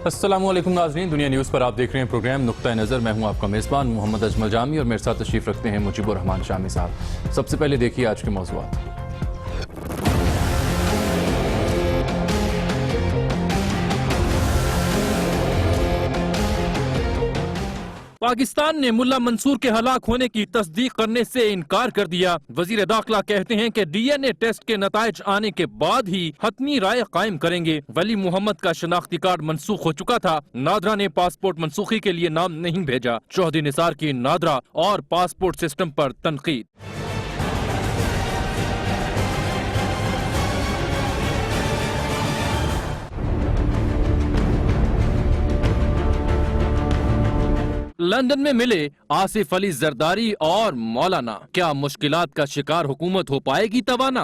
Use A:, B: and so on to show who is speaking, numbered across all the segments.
A: अस्सलामु अलैकुम नाज़रीन, दुनिया न्यूज़ पर आप देख रहे हैं प्रोग्राम नुक्ता नज़र। मैं हूं आपका मेज़बान मोहम्मद अजमल जामी और मेरे साथ तशरीफ़ रखते हैं मुजीबुर रहमान शामी साहब। सबसे पहले देखिए आज के मौज़ूआत।
B: पाकिस्तान ने मुल्ला मंसूर के हलाक होने की तस्दीक करने से इनकार कर दिया। वजीर दाखिला कहते हैं कि डीएनए टेस्ट के नताइज आने के बाद ही हतमी राय कायम करेंगे। वली मोहम्मद का शनाख्ती कार्ड मनसूख हो चुका था। नादरा ने पासपोर्ट मनसूखी के लिए नाम नहीं भेजा। चौधरी निसार की नादरा और पासपोर्ट सिस्टम पर तनकीद। लंदन में मिले आसिफ अली जरदारी और मौलाना, क्या मुश्किलात का शिकार हुकूमत हो पाएगी तवाना?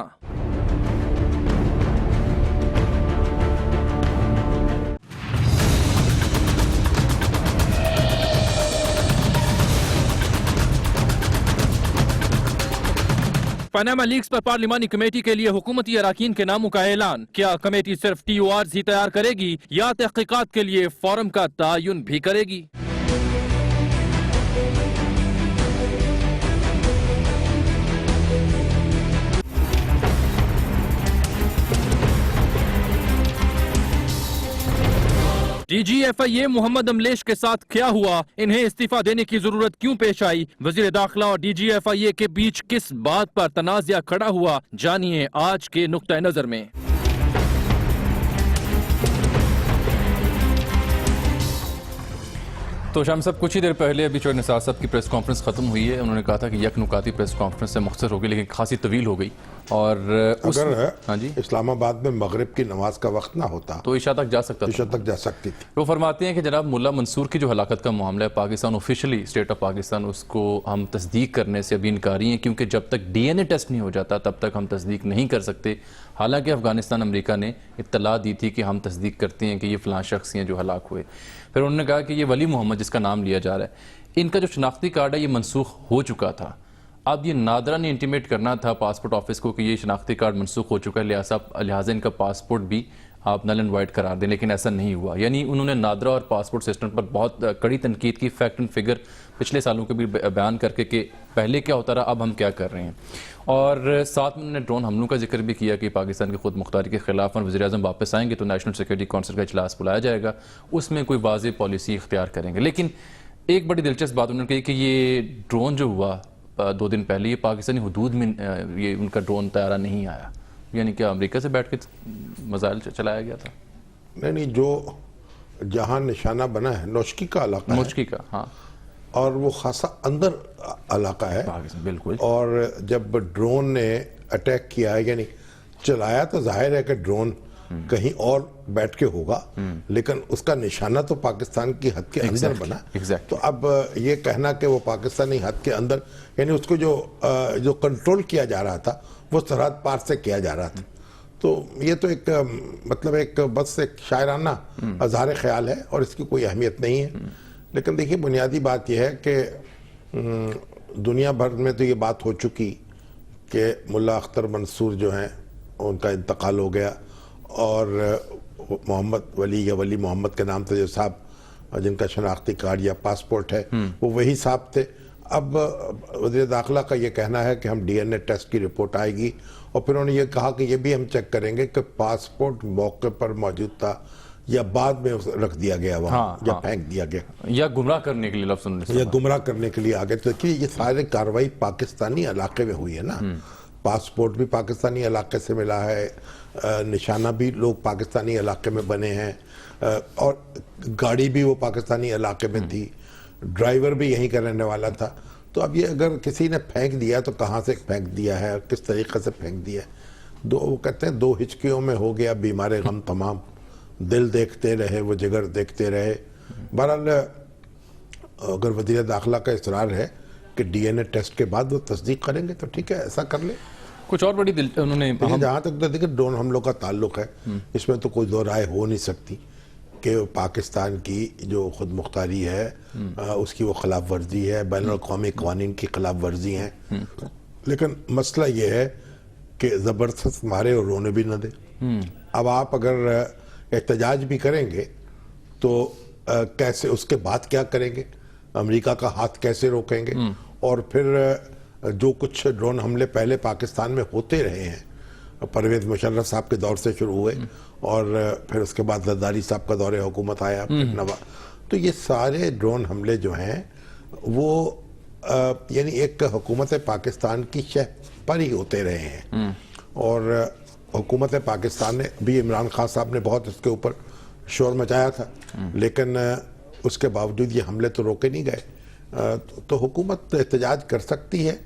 B: पनामा लीक्स पर पार्लिमानी कमेटी के लिए हुकूमती अराकीन के नामों का ऐलान। क्या कमेटी सिर्फ TORs ही तैयार करेगी या तहकीकात के लिए फोरम का तयन भी करेगी? DGFIA मोहम्मद अमलेश के साथ क्या हुआ? इन्हें इस्तीफा देने की जरूरत क्यों पेश आई? वजीर दाखिला और DGFIA के बीच किस बात पर तनाज़ा खड़ा हुआ? जानिए आज के नुक्ता नजर में।
A: तो शाम साहब, कुछ ही देर पहले अभी चौधरी निसार साहब की प्रेस कॉन्फ्रेंस खत्म हुई है। उन्होंने कहा था कि यकनुकाती प्रेस कॉन्फ्रेंस से मुख्तसर होगी, लेकिन खासी तवील हो गई। और
C: अगर
A: हाँ जी,
C: इस्लामाबाद में मगरिब की नमाज का वक्त ना होता
A: तो ईशा तक जा सकता था।
C: ईशा तक जा सकती थी।
A: वो फरमाते हैं कि जनाब मुल्ला मंसूर की जो हलाकत का मामला है, Pakistan officially state of Pakistan उसको हम तस्दीक करने से अभी इनकारी हैं, क्योंकि जब तक DNA टेस्ट नहीं हो जाता तब तक हम तस्दीक नहीं कर सकते। हालांकि अफगानिस्तान अमेरिका ने इत्तला दी थी कि हम तस्दीक करते हैं कि ये फ़लाँ शख्स हैं जो हलाक हुए। फिर उन्होंने कहा कि ये वली मोहम्मद जिसका नाम लिया जा रहा है, इनका जो शनाख्ती कार्ड है ये मनसूख हो चुका था। अब ये नादरा ने इंटीमेट करना था पासपोर्ट ऑफिस को कि ये शनाख्ती कार्ड मनसूख हो चुका है, लिहाजा इनका पासपोर्ट भी आप नल एंड वाइट करार दें, लेकिन ऐसा नहीं हुआ। यानी उन्होंने नादरा और पासपोर्ट सिस्टम पर बहुत कड़ी तनकीद की, फैक्ट एंड फिगर पिछले सालों के भी बयान करके कि पहले क्या होता रहा, अब हम क्या कर रहे हैं। और साथ में उन्होंने ड्रोन हमलों का जिक्र भी किया कि पाकिस्तान की खुद मुख्तारी के खिलाफ वज़ीर-ए-आज़म वापस आएंगे तो नेशनल सिक्योरिटी काउंसिल का इजलास बुलाया जाएगा, उसमें कोई वाज़ेह पॉलिसी इख्तियार करेंगे। लेकिन एक बड़ी दिलचस्प बात उन्होंने कही कि ये ड्रोन जो हुआ 2 दिन पहले, ये पाकिस्तानी हुदूद में ये उनका ड्रोन तैयारा नहीं आया। यानी कि अमेरिका से बैठ के मज़ाइल चलाया गया था?
C: नहीं, जो जहाँ निशाना बना है नौशकी का इलाका है।
A: मुश्की का, हाँ।
C: और वो खासा अंदर इलाका है
A: बिल्कुल।
C: और जब ड्रोन ने अटैक किया है, यानी चलाया, तो जाहिर है कि ड्रोन कहीं और बैठ के होगा, लेकिन उसका निशाना तो पाकिस्तान की हद के अंदर बना। तो अब ये कहना कि वो पाकिस्तानी हद के अंदर, यानी उसको जो कंट्रोल किया जा रहा था वो सरहद पार से किया जा रहा था। तो ये तो एक मतलब एक बस एक शायराना अजहार ख्याल है और इसकी कोई अहमियत नहीं है। लेकिन देखिए, बुनियादी बात यह है कि दुनिया भर में तो ये बात हो चुकी कि मुल्ला अख्तर मंसूर जो हैं उनका इंतकाल हो गया और मोहम्मद वली या वली मोहम्मद के नाम से जो साहब जिनका शनाख्ती कार्ड या पासपोर्ट है वो वही साहब थे। अब वज़ीर दाखिला का ये कहना है कि हम DNA टेस्ट की रिपोर्ट आएगी और फिर उन्होंने ये कहा कि ये भी हम चेक करेंगे कि पासपोर्ट मौके पर मौजूद था या बाद में रख दिया गया वहाँ, या फेंक दिया गया, या
A: गुमराह करने के लिए लफ्ज़,
C: या गुमराह करने के लिए आ गए। तो देखिए, ये सारी कार्रवाई पाकिस्तानी इलाके में हुई है ना। पासपोर्ट भी पाकिस्तानी इलाके से मिला है, निशाना भी लोग पाकिस्तानी इलाके में बने हैं और गाड़ी भी वो पाकिस्तानी इलाके में थी, ड्राइवर भी यहीं का रहने वाला था। तो अब ये अगर किसी ने फेंक दिया तो कहाँ से फेंक दिया है, किस तरीके से फेंक दिया है। वो कहते हैं 2 हिचकियों में हो गया बीमारे गम तमाम, दिल देखते रहे वो जिगर देखते रहे। बहरहाल अगर वज़ीर दाखिला का इसरार है कि DNA टेस्ट के बाद वो तस्दीक करेंगे तो ठीक है, ऐसा कर ले।
A: कुछ और बड़ी उन्होंने
C: जहाँ तक तो देखिए ड्रोन हमलों का ताल्लुक है, इसमें तो कोई दो राय हो नहीं सकती कि पाकिस्तान की जो खुद मुख्तारी है उसकी वो खिलाफ वर्जी है, बैनुल अक़वामी क़वानीन की खिलाफ वर्जी है। लेकिन मसला ये है कि ज़बरदस्त मारे और रोने भी न दे। अब आप अगर एहतजाज भी करेंगे तो कैसे उसके बाद क्या करेंगे, अमेरिका का हाथ कैसे रोकेंगे, और फिर जो कुछ ड्रोन हमले पहले पाकिस्तान में होते रहे हैं, परवेज मुशर्रफ साहब के दौर से शुरू हुए और फिर उसके बाद जरदारी साहब का दौरे हुकूमत आया, फिर नवा, तो ये सारे ड्रोन हमले जो हैं वो यानी एक हुकूमत पाकिस्तान की शह पर ही होते रहे हैं। और हुकूमत पाकिस्तान ने भी, इमरान खान साहब ने बहुत इसके ऊपर शोर मचाया था, लेकिन उसके बावजूद ये हमले तो रोके नहीं गए। तो हुकूमत एहतजाज कर सकती है,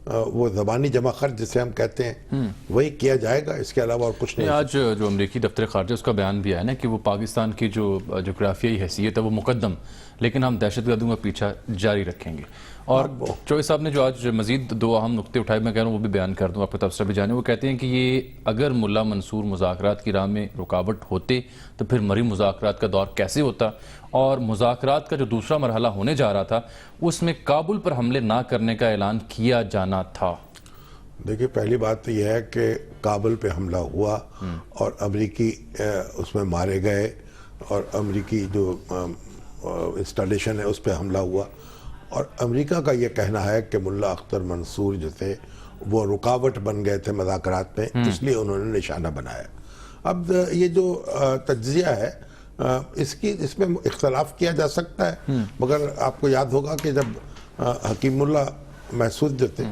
C: वो ज़बानी जमा खर्च जिसे हम कहते हैं वही किया जाएगा, इसके अलावा और कुछ नहीं।
A: आज जो अमरीकी दफ्तर खारजा उसका बयान भी आया ना कि वो पाकिस्तान की जो जोग्राफियाई हैसियत है वो मुकद्दम, लेकिन हम दहशतगर्दों का पीछा जारी रखेंगे। और चौधरी साहब ने जो आज मजीद दो अहम नुक्ते उठाए, मैं कह रहा हूँ वो भी बयान कर दूँ, आपका तबसरा भी जाने। वो कहते हैं कि ये अगर मुल्ला मंसूर मुज़ाकरात की राह में रुकावट होते तो फिर मरी मुज़ाकरात का दौर कैसे होता, और मुज़ाकरात का जो दूसरा मरहला होने जा रहा था उसमें काबुल पर हमले ना करने का ऐलान किया जाना था।
C: देखिए, पहली बात तो यह है कि काबुल पे हमला हुआ और अमरीकी उसमें मारे गए, और अमरीकी जो इंस्टॉलेशन है उस पर हमला हुआ, और अमेरिका का ये कहना है कि मुल्ला अख्तर मंसूर जो थे वो रुकावट बन गए थे मुज़ाकरात में, इसलिए उन्होंने निशाना बनाया। अब ये जो तज्जिया है इसमें इख्तलाफ किया जा सकता है, मगर आपको याद होगा कि जब हकीमुल्ला महसूद जो थे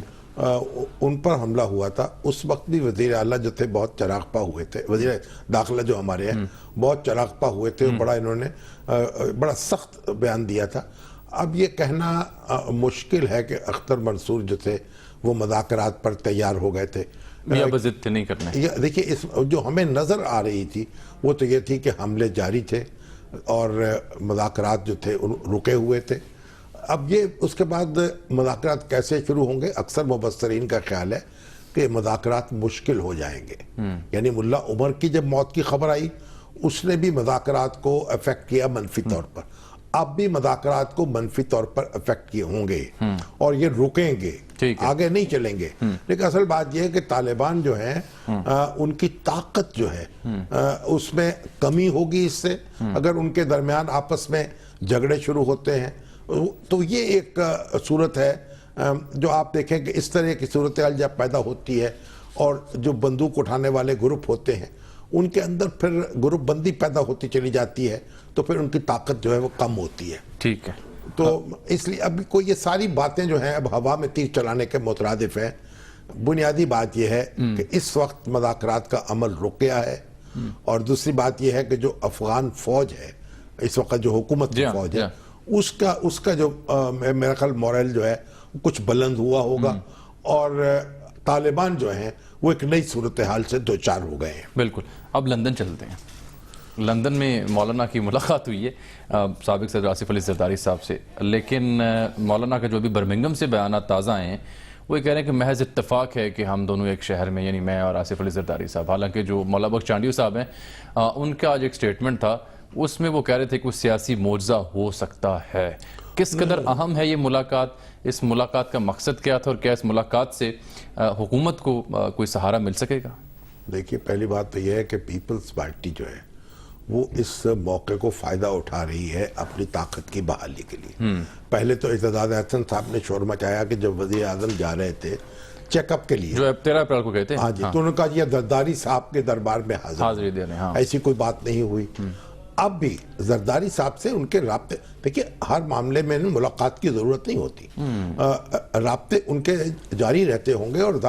C: उन पर हमला हुआ था, उस वक्त भी वज़ीर आला जो थे बहुत चरागपा हुए थे, वज़ीर दाखिला जो हमारे हैं बहुत चरागपा हुए थे, बड़ा इन्होंने बड़ा सख्त बयान दिया था। अब ये कहना मुश्किल है कि अख्तर मंसूर जो थे वो मुज़ाकरात पर तैयार हो गए थे,
A: या बज़िद थे नहीं करने।
C: देखिए, इस जो हमें नज़र आ रही थी वो तो ये थी कि हमले जारी थे और मुज़ाकरात जो थे रुके हुए थे। अब ये उसके बाद मुज़ाकरात कैसे शुरू होंगे, अक्सर मुबस्सरीन का ख्याल है कि मुज़ाकरात मुश्किल हो जाएंगे। यानी मुल्ला उमर की जब मौत की खबर आई उसने भी मुज़ाकरात को अफेक्ट किया मनफी तौर पर, अब भी मुज़ाकरात को मनफी तौर पर अफेक्ट किए होंगे और ये रुकेंगे, आगे नहीं चलेंगे। लेकिन असल बात यह है कि तालिबान जो है उनकी ताकत जो है उसमें कमी होगी इससे, अगर उनके दरमियान आपस में झगड़े शुरू होते हैं तो ये एक सूरत है जो आप देखें कि इस तरह की सूरत हाल जब पैदा होती है और जो बंदूक उठाने वाले ग्रुप होते हैं उनके अंदर फिर ग्रुप बंदी पैदा होती चली जाती है, तो फिर उनकी ताकत जो है वो कम होती है।
A: ठीक है,
C: तो इसलिए अभी कोई ये सारी बातें जो हैं अब हवा में तीर चलाने के मुतरादिफ हैं। बुनियादी बात यह है कि इस वक्त मुज़ाकरात का अमल रुक गया है, और दूसरी बात यह है कि जो अफगान फौज है इस वक्त, जो हुकूमत की फौज है, उसका जो मेरा ख्याल मोरल जो है कुछ बुलंद हुआ होगा, और तालिबान जो हैं वो एक नई सूरत हाल से दो चार हो गए हैं।
A: बिल्कुल। अब लंदन चलते हैं। लंदन में मौलाना की मुलाकात हुई है साबिक सदर आसिफ अली जरदारी साहब से, लेकिन मौलाना का जो अभी बर्मिंघम से बयान ताज़ा आए हैं वो ये कह रहे हैं कि महज इत्तफाक है कि हम दोनों एक शहर में, यानी मैं और आसिफ अली जरदारी साहब। हालांकि जो मौला बख्श चांडियो साहब हैं उनका आज एक स्टेटमेंट था, उसमें वो कह रहे थे कि वो सियासी मोर्जा हो सकता है। किस कदर अहम है ये मुलाकात, इस मुलाकात का मकसद क्या था, और क्या इस मुलाकात से हुकूमत को कोई सहारा मिल सकेगा?
C: देखिए, पहली बात तो यह है कि पीपल्स पार्टी जो है वो इस मौके को फ़ायदा उठा रही है अपनी ताकत की बहाली के लिए। पहले तो इत्तेदाद हसन साहब ने शोर मचाया कि जब वज़ीर आज़म जा रहे थे चेकअप के लिए,
A: जो 13 अप्रैल को गए थे,
C: हाँ जी, तो उन्होंने कहा ये जरदारी साहब के दरबार में हाजिरी
A: देने, हाँ।
C: ऐसी कोई बात नहीं हुई। अब भी जरदारी साहब से उनके राब्ते, देखिए हर मामले में मुलाकात की जरूरत नहीं होती, राब्ते उनके जारी रहते होंगे, और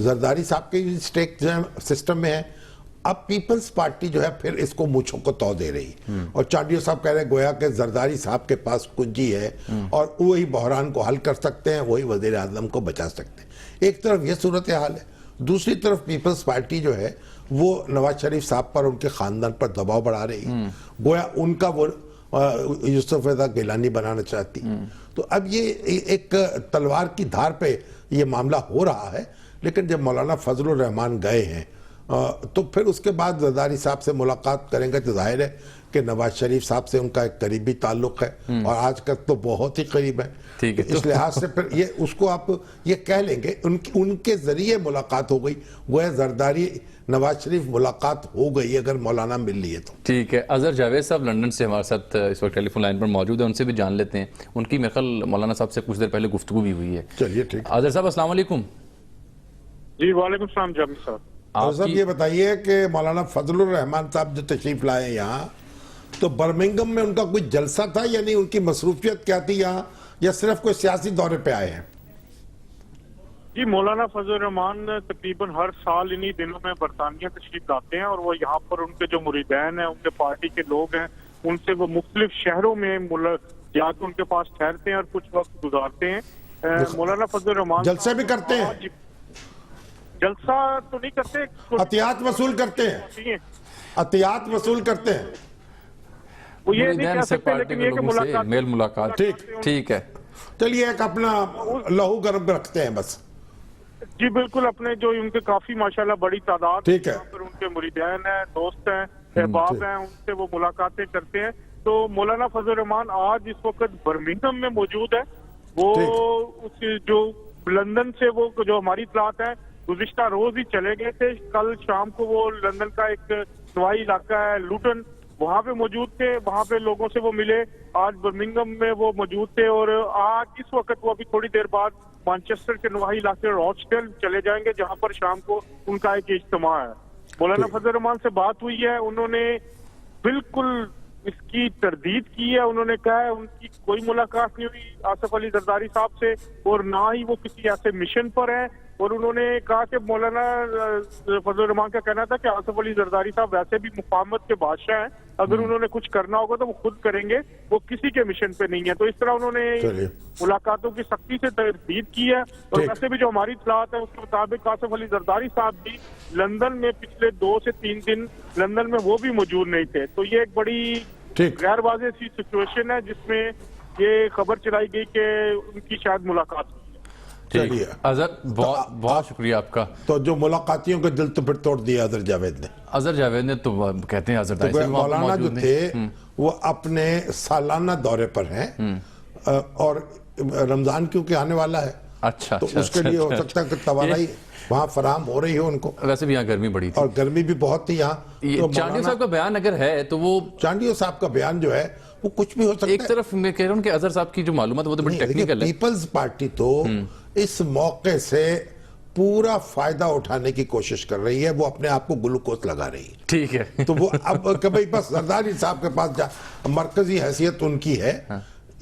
C: जरदारी साहब के स्टेक सिस्टम में है। अब पीपल्स पार्टी जो है फिर इसको मूंछों को तौ दे रही, और चांडियो साहब कह रहे गोया कि जरदारी साहब के पास कुंजी है और वही बहरान को हल कर सकते हैं, वही वजीर आजम को बचा सकते हैं। एक तरफ यह सूरत हाल है, दूसरी तरफ पीपल्स पार्टी जो है वो नवाज शरीफ साहब पर, उनके खानदान पर दबाव बढ़ा रही, गोया उनका वो यूसुफ रज़ा गिलानी बनाना चाहती। तो अब ये एक तलवार की धार पे ये मामला हो रहा है। लेकिन जब मौलाना फजलुर रहमान गए हैं तो फिर उसके बाद जरदारी साहब से मुलाकात करेंगे तो जाहिर है कि नवाज शरीफ साहब से उनका एक करीबी ताल्लुक है और आज तक तो बहुत ही करीब है।
A: ठीक है,
C: तो इस लिहाज से फिर ये उसको आप ये कह लेंगे उनके जरिए मुलाकात हो गई, वो है जरदारी नवाज शरीफ मुलाकात हो गई अगर मौलाना मिल लिए तो।
A: ठीक है, अजहर जावेद साहब लंदन से हमारे साथ इस वक्त टेलीफोन लाइन पर मौजूद है, उनसे भी जान लेते हैं। उनकी मेरे ख्याल मौलाना साहब से कुछ देर पहले गुफ्तगू भी हुई है।
C: चलिए ठीक।
A: अजहर साहब अस्सलाम वालेकुम।
D: जी वालेकुम सलाम जामी साहब।
C: और साहब ये बताइए कि मौलाना फजलुर रहमान साहब जो तशरीफ लाए यहाँ, तो बर्मिंघम में उनका कोई जलसा था, यानी उनकी मसरूफियत क्या थी यहाँ, या सिर्फ कोई सियासी दौरे पे आए हैं?
D: जी मौलाना फजल रहमान तकरीबन हर साल इन्हीं दिनों में बरतानिया तशरीफ लाते हैं और वो यहाँ पर उनके जो मुरीदैन हैं, उनके पार्टी के लोग हैं, उनसे वो मुख्तलिफ शहरों में जाकर उनके पास ठहरते हैं और कुछ वक्त गुजारते हैं। मौलाना फजल रहमान
C: जलसे भी करते हैं?
D: जलसा तो नहीं करते,
C: अतियात वसूल करते हैं, अतियात वसूल करते हैं।
D: वो ये नहीं
A: मुरीदैन
D: कह
A: से
D: सकते,
A: पार्टी
D: लेकिन
A: के
D: ये कि
A: लोगों से
D: मुलाकात
A: मेल मुलाकात। ठीक है।
C: चलिए एक अपना लहू गर्म रखते हैं बस।
D: जी बिल्कुल, अपने जो उनके काफी माशाल्लाह बड़ी तादाद
C: ठीक है।
D: यहाँ पर उनके मुरीदैन हैं, दोस्त हैं, अहबाब हैं, उनसे वो मुलाकातें करते हैं। तो मौलाना फजल रहमान आज इस वक्त बर्मिंघम में मौजूद है। वो उस जो लंदन से वो जो हमारी इत्तलात है गुज़िश्ता रोज ही चले गए थे। कल शाम को वो लंदन का एक हवाई इलाका है लूटन, वहां पे मौजूद थे, वहां पे लोगों से वो मिले। आज बर्मिंघम में वो मौजूद थे और आज इस वक्त वो अभी थोड़ी देर बाद मैनचेस्टर के नवाही इलाके रॉचडेल चले जाएंगे, जहां पर शाम को उनका एक इज्तिमा है। मौलाना फजल रहमान से बात हुई है, उन्होंने बिल्कुल इसकी तरदीद की है। उन्होंने कहा है उनकी कोई मुलाकात नहीं हुई आसिफ अली जरदारी साहब से और ना ही वो किसी ऐसे मिशन पर है। और उन्होंने कहा कि मौलाना फजल रहमान का कहना था कि आसिफ अली जरदारी साहब वैसे भी मुकामत के बादशाह हैं, अगर उन्होंने कुछ करना होगा तो वो खुद करेंगे, वो किसी के मिशन पे नहीं है। तो इस तरह उन्होंने मुलाकातों की सख्ती से तरदीद की है। और वैसे भी जो हमारी इत्तलात है उसके मुताबिक आसिफ अली जरदारी साहब भी लंदन में पिछले 2 से 3 दिन लंदन में वो भी मौजूद नहीं थे। तो ये एक बड़ी गैर वाज़ेह सी सिचुएशन है जिसमें ये खबर चलाई गई कि उनकी शायद मुलाकात हुई।
C: चलिए
A: अजहर बहुत बहुत शुक्रिया आपका।
C: तो जो मुलाकातियों के दिल तो फिर तोड़ दिया अजहर जावेद ने।
A: अजहर जावेद ने तो कहते हैं अजहर
C: तो मौलाना जो थे वो अपने सालाना दौरे पर हैं और रमजान क्योंकि आने वाला है,
A: अच्छा,
C: तो उसके लिए हो सकता है कि तवानाई वहाँ फराम हो रही हो उनको।
A: वैसे भी यहाँ गर्मी बड़ी थी
C: और गर्मी भी बहुत थी यहाँ। तो
A: चांडियो साहब का बयान अगर है तो वो
C: चांडियो साहब का बयान जो है वो कुछ भी हो सकता है।
A: एक तरफ मैं कह रहा हूँ कि अजहर साहब की जो मालूमात वो तो बड़ी टेक्निकल है।
C: पीपल्स पार्टी तो इस मौके से पूरा फायदा उठाने की कोशिश कर रही है, वो अपने आप को ग्लूकोज लगा रही है।
A: ठीक है।
C: तो वो अब कभी बस जरदारी साहब के पास जा, मरकजी हैसियत उनकी है।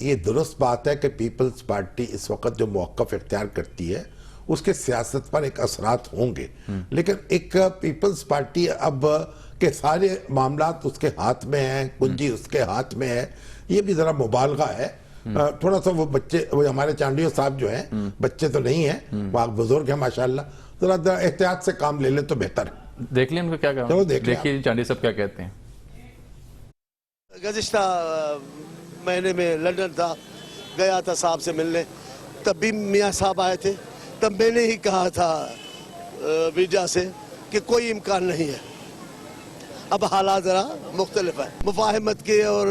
C: ये दुरुस्त बात है कि पीपल्स पार्टी इस वक्त जो मौक़िफ़ इख्तियार करती है उसके सियासत पर एक असरात होंगे, लेकिन एक पीपल्स पार्टी अब के सारे मामलात उसके हाथ में हैं, कुंजी उसके हाथ में है, ये भी जरा मुबालगा है। थोड़ा सा वो बच्चे, वो हमारे चांडियो साहब जो हैं बच्चे तो नहीं हैं, वहाँ बुजुर्ग हैं माशाल्लाह, जरा एहतियात से काम ले ले तो बेहतर है।
A: देख लें उनको क्या कहा,
C: चलो
A: देखिए चांडियो साहब क्या कहते हैं।
E: गुज़िश्ता महीने में लंदन था, गया था साहब से मिलने, तब भी मियाँ साहब आए थे। तब मैंने ही कहा था वीजा से कि कोई इम्कान नहीं है। अब हालात ज़रा मुख्तलिफ है, मुफाहमत के और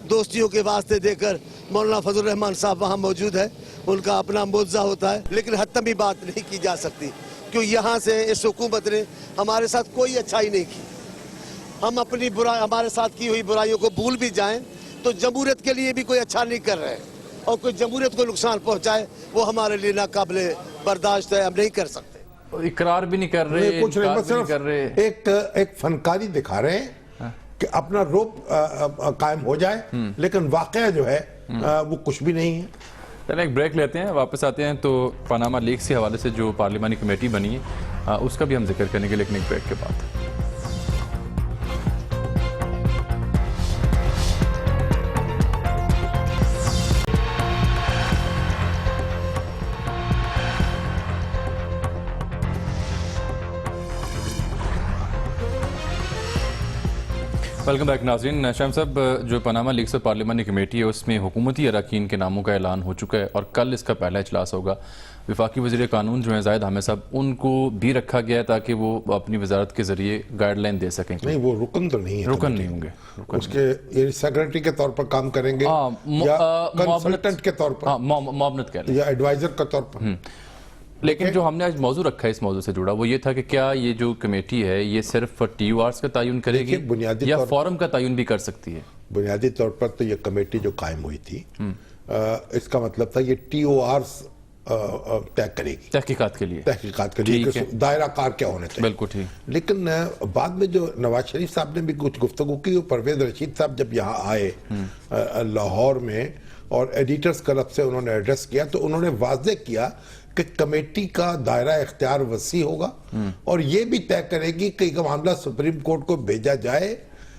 E: दोस्तियों के वास्ते देकर मौलाना फजल रहमान साहब वहाँ मौजूद है, उनका अपना मुआवजा होता है, लेकिन हतमी बात नहीं की जा सकती क्यों यहाँ से इस हुकूमत ने हमारे साथ कोई अच्छाई नहीं की। हम अपनी हमारे साथ की हुई बुराइयों को भूल भी जाएं तो जमहूरियत के लिए भी कोई अच्छा नहीं कर रहे हैं, और कोई जमहूरियत को नुकसान पहुँचाए वो हमारे लिए नाकाबिले बर्दाश्त है, हम नहीं कर सकते।
A: इकरार भी नहीं कर रहे,
C: कुछ नहीं,
A: भी नहीं कर रहे,
C: एक फनकारी दिखा रहे हैं कि अपना रोब कायम हो जाए, लेकिन वाकया जो है वो कुछ भी नहीं है।
A: चलें एक ब्रेक लेते हैं, वापस आते हैं तो पनामा लीक्स के हवाले से जो पार्लिमानी कमेटी बनी है उसका भी हम जिक्र करेंगे, लेकिन एक ब्रेक के बाद। वेलकम बैक नाज़रीन। शाम साहब, जो पनामा लीक्स और पार्लिमानी कमेटी है उसमें हुकूमती अरकान के नामों का ऐलान हो चुका है और कल इसका पहला इजलास होगा। वफाकी वज़ीर कानून जो है जाहिद हामिद साहब, उनको भी रखा गया है ताकि वो अपनी वजारत के जरिए गाइडलाइन दे सकें।
C: नहीं, वो रुकन तो नहीं है,
A: रुकन नहीं होंगे,
C: उसके ये सेक्रेटरी के तौर पर काम करेंगे या कंसल्टेंट के तौर पर,
A: मुआवनत कह लें,
C: या एडवाइजर के तौर पर।
A: लेकिन जो हमने आज मौजू रखा है इस मौजू से जुड़ा वो ये था कि क्या ये जो कमेटी है ये सिर्फ TORs का तयन करेगी
C: बुनियादी
A: या
C: तौर
A: फॉरम का तयन भी कर सकती है?
C: बुनियादी तौर पर तो ये कमेटी जो कायम हुई थी, इसका मतलब था ये TORs तय करेगी
A: तहकीकात के लिए,
C: तहकीकात के लिए कि दायरा कार क्या होने चाहिए।
A: बिल्कुल ठीक।
C: लेकिन बाद में जो नवाज शरीफ साहब ने भी कुछ गुफ्तगू की, परवेज रशीद साहब जब यहाँ आए लाहौर में और एडिटर्स क्लब से उन्होंने एड्रेस किया तो उन्होंने वाज़ेह किया कि कमेटी का दायरा इख्तियार वसी होगा और ये भी तय करेगी कि यह मामला सुप्रीम कोर्ट को भेजा जाए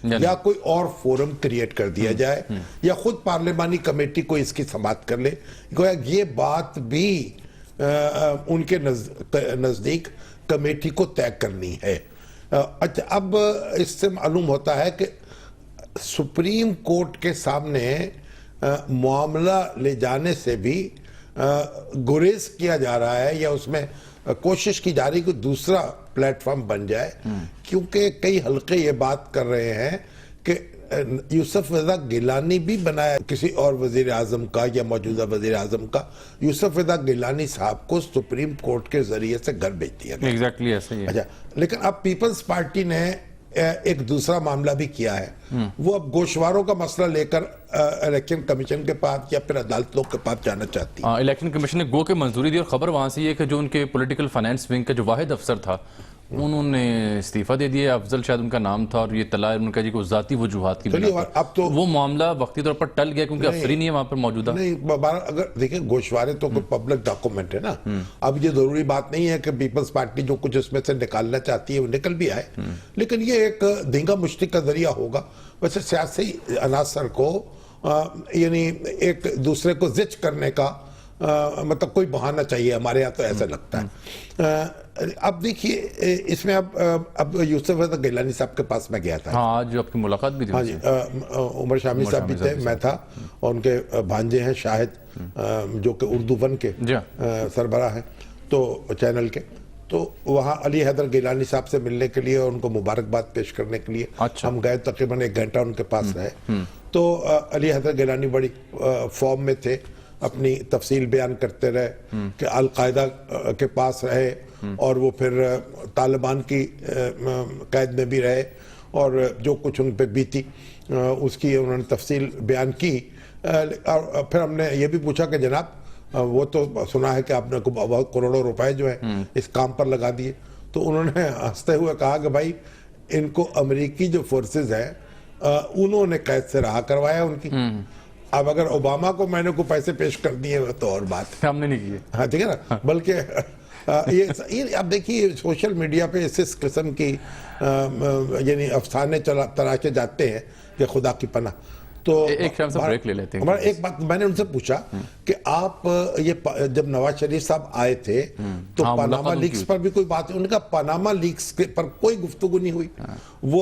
C: या कोई और फोरम क्रिएट कर दिया जाए या खुद पार्लिमानी कमेटी को इसकी समाअत कर ले। ये बात भी उनके नजदीक कमेटी को तय करनी है। अच्छा, अब इससे मालूम होता है कि सुप्रीम कोर्ट के सामने मामला ले जाने से भी गुरेज किया जा रहा है या उसमें कोशिश की जा रही कि दूसरा प्लेटफॉर्म बन जाए, क्योंकि कई हल्के ये बात कर रहे हैं कि यूसुफ रजा गिलानी भी बनाया किसी और वजीर आजम का या मौजूदा वजीर आजम का, यूसुफ रजा गिलानी साहब को सुप्रीम कोर्ट के जरिए से घर भेज दिया गया।
A: एग्जैक्टली ऐसा ही है।
C: अच्छा, लेकिन अब पीपल्स पार्टी ने एक दूसरा मामला भी किया है। वो अब गोशवारों का मसला लेकर इलेक्शन कमीशन के पास या फिर अदालतों के पास जाना चाहती है।
A: इलेक्शन कमीशन ने गो के मंजूरी दी और खबर वहां से ये कि जो उनके पॉलिटिकल फाइनेंस विंग का जो वाहिद अफसर था उन्होंने इस्तीफा दे दिया। अफजल शायद उनका नाम था और ये तला उनका जी को जाती वजूहात की बिना पर।
C: अब तो
A: वो मामला वक्ती तौर पर टल गया क्योंकि अफसर ही नहीं है वहां पर मौजूदा।
C: नहीं, अगर देखिए गोशवारे तो कोई पब्लिक डॉक्यूमेंट है ना। अब ये जरूरी बात नहीं है कि पीपल्स पार्टी जो कुछ इसमें से निकालना चाहती है वो निकल भी आए, लेकिन ये एक धींगा मुश्ती का जरिया होगा। वैसे सियासी अनासर को यानी एक दूसरे को जिच करने का मतलब कोई बहाना चाहिए, हमारे यहाँ तो ऐसा लगता है। अब देखिए इसमें अब यूसुफ रजा गिलानी साहब के पास मैं गया था।
A: हाँ, आज आपकी मुलाकात भी थी।
C: हाँ जी, उमर शामी साहब भी थे, मैं था, और उनके भांजे हैं शाहिद जो कि उर्दू वन के सरबराह हैं तो चैनल के, तो वहाँ अली हैदर गिलानी साहब से मिलने के लिए और उनको मुबारकबाद पेश करने के लिए हम गए। तकरीबन 1 घंटा उनके पास रहे। तो अली हैदर गिलानी बड़ी फॉर्म में थे, अपनी तफसील बयान करते रहे कि अलकायदा के पास रहे और वो फिर तालिबान की कैद में भी रहे और जो कुछ उन पे बीती उसकी उन्होंने तफसील बयान की। और फिर हमने ये भी पूछा कि जनाब वो तो सुना है कि आपने को बहुत करोड़ों रुपए जो है इस काम पर लगा दिए। तो उन्होंने हंसते हुए कहा कि भाई इनको अमेरिकी जो फोर्सेस हैं उन्होंने कैद से रहा करवाया उनकी। अब अगर ओबामा को मैंने को पैसे पेश कर दिए तो और बात
A: हमने नहीं किए।
C: हाँ, ठीक है ना। बल्कि ये अब देखिए सोशल मीडिया पे इस किस्म की यानी अफसाने तराशे जाते हैं कि खुदा की पनाह। तो
A: एक ब्रेक ले लेते हैं।
C: हमारा एक बात मैंने उनसे पूछा कि आप ये जब नवाज शरीफ साहब आए थे तो पनामा लीक्स पर भी कोई बात, उनका पनामा लीक्स पर कोई गुफ्तगू नहीं हुई। वो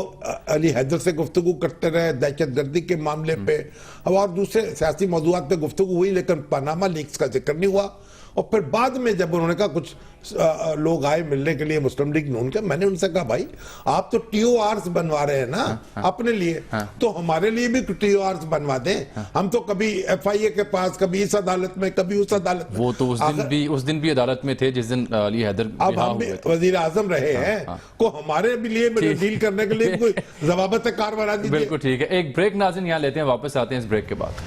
C: अली हैदर से गुफ्तगू करते रहे दहशतगर्दी के मामले पे और दूसरे सियासी मौजूदात पे गुफ्तगू हुई, लेकिन पनामा लीक्स का जिक्र नहीं हुआ। और फिर बाद में जब उन्होंने कहा कुछ लोग आए मिलने के लिए मुस्लिम लीग नून के, मैंने उनसे कहा भाई आप तो TORs बनवा रहे हैं ना अपने लिए, तो हमारे लिए भी TORs बनवा दें। हम तो कभी FIA के पास, कभी इस अदालत में, कभी उस अदालत में।
A: वो तो उस दिन भी अदालत में थे जिस दिन अली हैदर
C: अब हम भी वजीर आजम रहे हैं को हमारे भी लिए डील करने के लिए कोई जवाबत कार बना दीजिए।
A: बिल्कुल ठीक है। एक ब्रेक नाज़रीन यहाँ लेते हैं, वापस आते हैं इस ब्रेक के बाद।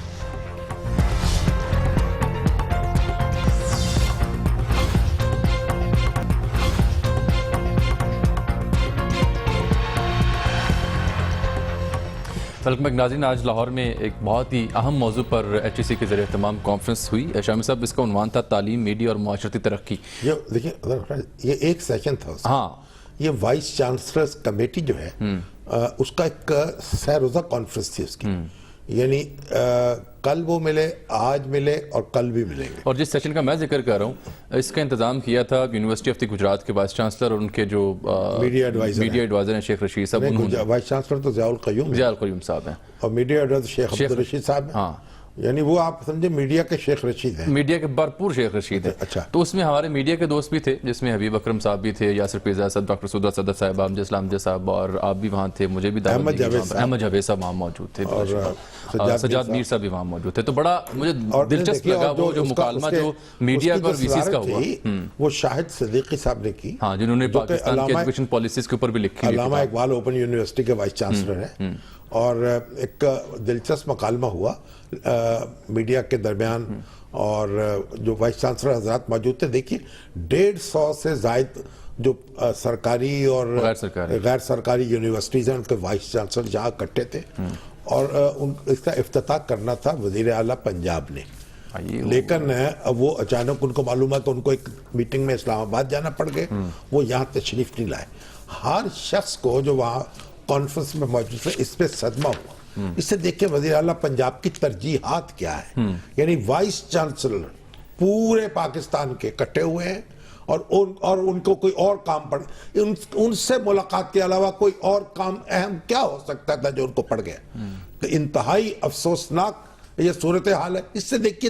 A: वेलकम बैक नाज़रीन। आज लाहौर में एक बहुत ही अहम मौजू पर HEC के जरिए तमाम कॉन्फ्रेंस हुई। शामी साहब, इसका उन्वान था तालीम, मीडिया और मुआशरती तरक्की।
C: ये देखिए ये एक सेशन था उसका।
A: हाँ,
C: ये वाइस चांसलर्स कमेटी जो है उसका एक सह रोज़ा कॉन्फ्रेंस थी उसकी। यानी कल वो मिले, आज मिले और कल भी मिलेंगे।
A: और जिस सेशन का मैं जिक्र कर रहा हूँ, इसका इंतजाम किया था यूनिवर्सिटी ऑफ द गुजरात के वाइस चांसलर और उनके जो
C: मीडिया एडवाइजर
A: हैं शेख रशीद साहब,
C: वाइस चांसलर तो ज़ियाउल क़य्यूम
A: साहब हैं
C: और मीडिया एडवाइजर शेख अब्दुल रशीद साहब हैं।
A: हाँ,
C: यानी वो आप समझे मीडिया के शेख रशीद हैं,
A: मीडिया के भरपूर शेख रशीद है।
C: अच्छा।
A: तो उसमें हमारे मीडिया के दोस्त भी थे, जिसमें हबीब अकरम साहब भी थे, यासिर पेजा साहब, डॉक्टर सुदा सदफ साहब, अमजद इस्लाम साहब, और आप भी वहाँ थे, मुझे भी
C: अहमद जावेद
A: साहब वहाँ मौजूद थे,
C: और
A: सजाद मीर साहब भी वहाँ मौजूद थे। तो बड़ा मुझे दिलचस्प लगा वो जो मुकालमा जो मीडिया और वीसीज का हुआ,
C: वो शाहिद सिद्दीकी साहब ने की।
A: हाँ, जिन्होंने पाकिस्तान की एजुकेशन पॉलिसीज के ऊपर भी लिखी।
C: अल्लामा इकबाल ओपन यूनिवर्सिटी के वाइस चांसलर हैं और एक दिलचस्प मुकालमा हुआ मीडिया के दरमियान और जो वाइस चांसलर हजरात मौजूद थे। देखिए 150 से जायद जो सरकारी और गैर सरकारी यूनिवर्सिटीज हैं उनके वाइस चांसलर जहाँ इकट्ठे थे और इसका इफ्तिताह करना था वजीर आला पंजाब ने। लेकिन वो अचानक उनको मालूम है कि उनको एक मीटिंग में इस्लामाबाद जाना पड़ गए, वो यहाँ तशरीफ नहीं लाए। हर शख्स को जो वहाँ कॉन्फ्रेंस में मौजूद थे इस पे सदमा हुआ। इससे देखिए वज़ीर आला पंजाब की तरजीहात क्या है। यानी वाइस चांसलर पूरे पाकिस्तान के इकट्ठे हुए हैं और उनको कोई और काम पड़ उनसे मुलाकात के अलावा कोई और काम अहम क्या हो सकता था जो उनको पड़ गया। तो इंतहाई अफसोसनाक ये सूरत हाल है। इससे देखिए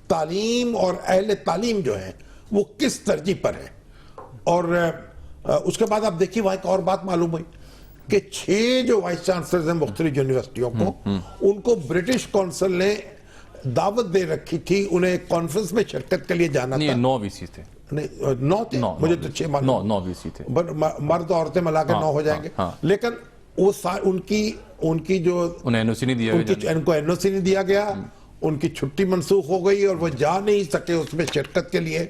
C: तालीम और अहले तालीम जो है वो किस तरजीह पर है। और उसके बाद आप देखिए वहां एक और बात मालूम हुई कि 6 जो वाइस चांसलर हैं मुख्तलिफ यूनिवर्सिटियों को उनको ब्रिटिश कौंसिल ने दावत दे रखी थी, उन्हें कॉन्फ्रेंस में शिरकत के लिए जाना था।
A: 9 वीसी थे,
C: नहीं 9 थे, मुझे तो 6 मालूम।
A: 9 वीसी थे,
C: मर्द औरतें मिलाकर 9 हो जाएंगे। लेकिन वो उनकी जो
A: उन्हें एनओसी नहीं दिया गया,
C: उनको एनओसी नहीं दिया गया, उनकी छुट्टी मनसूख हो गई और वो जा नहीं सके उसमें शिरकत के लिए।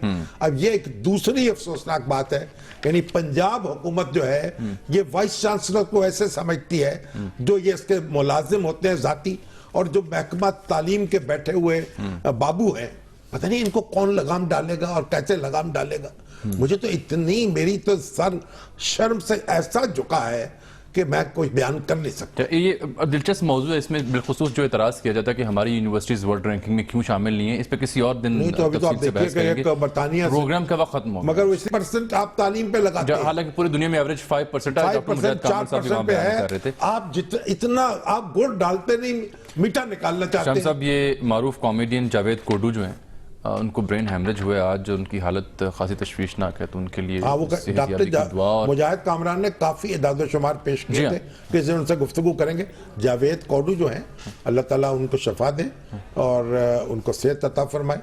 C: अब ये एक दूसरी अफसोसनाक बात है। यानी पंजाब हुकूमत जो है ये वाइस चांसलर को ऐसे समझती है जो ये इसके मुलाजिम होते हैं जाती, और जो महकमा तालीम के बैठे हुए बाबू हैं, पता नहीं इनको कौन लगाम डालेगा और कैसे लगाम डालेगा। मुझे तो इतनी मेरी तो सर शर्म से ऐसा झुका है कि मैं कोई बयान कर नहीं सकता।
A: ये दिलचस्प मौजूद है। इसमें बिलखुसूस जो एतराज़ किया जाता है कि हमारी यूनिवर्सिटीज वर्ल्ड रैंकिंग में क्यों शामिल नहीं है, इस पे किसी और दिन
C: नहीं, तो अभी तो आप देखिए बरतानिया
A: प्रोग्राम का वक्त खत्म हो,
C: मगर वो 1% आप तालीम पे लगाते हैं,
A: हालांकि पूरी दुनिया में एवरेज 5% है।
C: 4% पे है। आप इतना आप गुड़ डालते नहीं, मीठा निकालना चाहते हैं।
A: साहब ये मारूफ कॉमेडियन जावेद कोडू जो हैं, उनको ब्रेन हेमरेज हुए आज, उनकी हालत खासी तशवीशनाक है। तो उनके लिए
C: डॉक्टर मुजाहिद कामरान ने काफ़ी इदाद शुमार पेश किए थे कि उनसे गुफ्तगू करेंगे। जावेद कोडू जो हैं, अल्लाह ताला उनको शफा दे और उनको सेहत अता फरमाए।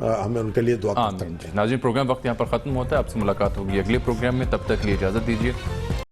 C: हमें उनके लिए दुआ करते हैं।
A: नाज़रीन, प्रोग्राम वक्त यहाँ पर ख़त्म होता है। आपसे मुलाकात होगी अगले प्रोग्राम में, तब तक के लिए इजाज़त दीजिए।